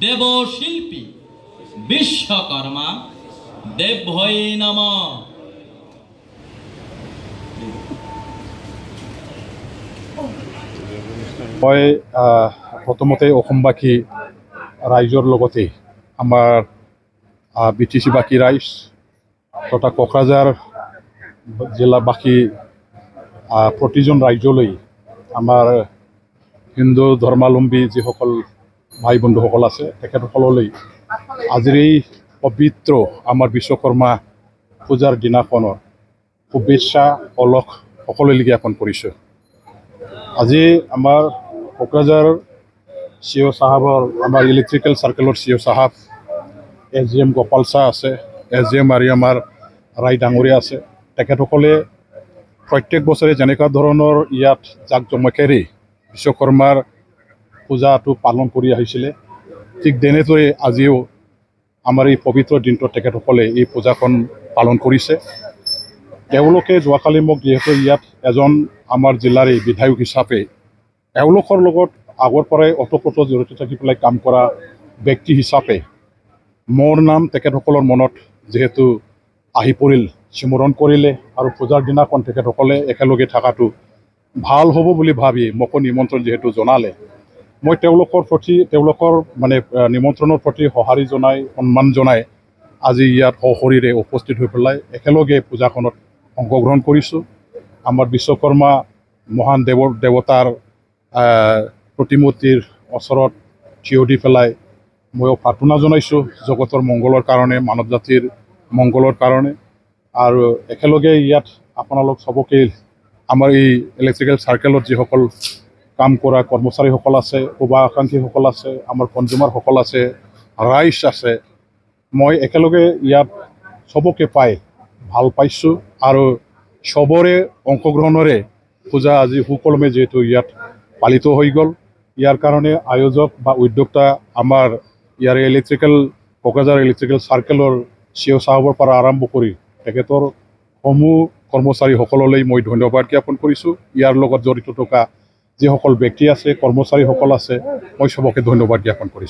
দেবশিল্পী বিশ্বকৰ্মা দেবভৈ নমঃ। মই প্ৰথমতে অসমবাসী ৰাইজৰ লগতে আমাৰ BTC-বাসী ৰাইজ তথা কোকৰাঝাৰ জিলাবাসী প্ৰতিজন ৰাইজলৈ আমাৰ হিন্দু ধৰ্মাৱলম্বী যিসকল ভাই বন্ধুসকল আছে তেখেতসকললৈ আজিৰ এই পবিত্ৰ আমাৰ বিশ্বকৰ্মা পূজাৰ দিনাখনৰ শুভেচ্ছা অলখ সকলোলৈ জ্ঞাপন কৰিছোঁ। আজি আমাৰ কোকৰাঝাৰ CEO চাহাবৰ আমাৰ ইলেক্ট্ৰিকেল চাৰ্কেলৰ CEO চাহাব SGM গোপাল শাহ আছে, SGM আৰু আমাৰ ৰাই ডাঙৰীয়া আছে। তেখেতসকলে প্ৰত্যেক বছৰে যেনেকুৱা ধৰণৰ ইয়াত জাক জমকেৰে বিশ্বকৰ্মাৰ পূজাটো পালন কৰি আহিছিলে, ঠিক তেনেদৰে আজিও আমাৰ এই পবিত্ৰ দিনটোত তেখেতসকলে এই পূজাখন পালন কৰিছে। তেওঁলোকে যোৱাকালি মোক যিহেতু ইয়াত এজন আমাৰ জিলাৰে বিধায়ক হিচাপে এওঁলোকৰ লগত আগৰ পৰাই ওতঃপ্ৰোত জড়িত থাকি পেলাই কাম কৰা ব্যক্তি হিচাপে মোৰ নাম তেখেতসকলৰ মনত যিহেতু আহি পৰিল, স্মৰণ কৰিলে আৰু পূজাৰ দিনাখন তেখেতসকলে একেলগে থকাটো ভাল হ'ব বুলি ভাবি মোকো নিমন্ত্ৰণ যিহেতু জনালে, মই তেওঁলোকৰ প্ৰতি নিমন্ত্ৰণৰ প্ৰতি সঁহাৰি জনাই সন্মান জনাই আজি ইয়াত সশৰীৰে উপস্থিত হৈ পেলাই একেলগে পূজাখনত অংশগ্ৰহণ কৰিছোঁ। আমাৰ বিশ্বকৰ্মা মহান দেৱতাৰ প্ৰতিমূৰ্তিৰ ওচৰত থিয় দি পেলাই ময়ো প্ৰাৰ্থনা জনাইছোঁ জগতৰ মংগলৰ কাৰণে, মানৱ জাতিৰ মংগলৰ কাৰণে। আৰু একেলগে ইয়াত আপোনালোক চবকে আমাৰ এই ইলেক্ট্ৰিকেল চাৰ্কেলত যিসকল কাম কৰা কৰ্মচাৰীসকল আছে, শুভাকাংক্ষীসকল আছে, আমাৰ কনজিউমাৰসকল আছে, ৰাইজ আছে, মই একেলগে ইয়াত চবকে পাই ভাল পাইছোঁ। আৰু চবৰে অংশগ্ৰহণৰে পূজা আজি সুকলমে যিহেতু ইয়াত পালিত হৈ গ'ল, ইয়াৰ কাৰণে আয়োজক বা উদ্যোক্তা আমাৰ ইয়াৰে কোকৰাঝাৰ ইলেক্ট্ৰিকেল চাৰ্কেলৰ CEO চাহাবৰ পৰা আৰম্ভ কৰি তেখেতৰ সমূহ কৰ্মচাৰীসকললৈ মই ধন্যবাদ জ্ঞাপন কৰিছোঁ। ইয়াৰ লগত জড়িত থকা যিসকল ব্যক্তি আছে, কৰ্মচাৰীসকল আছে, মই চবকে ধন্যবাদ জ্ঞাপন কৰিছোঁ।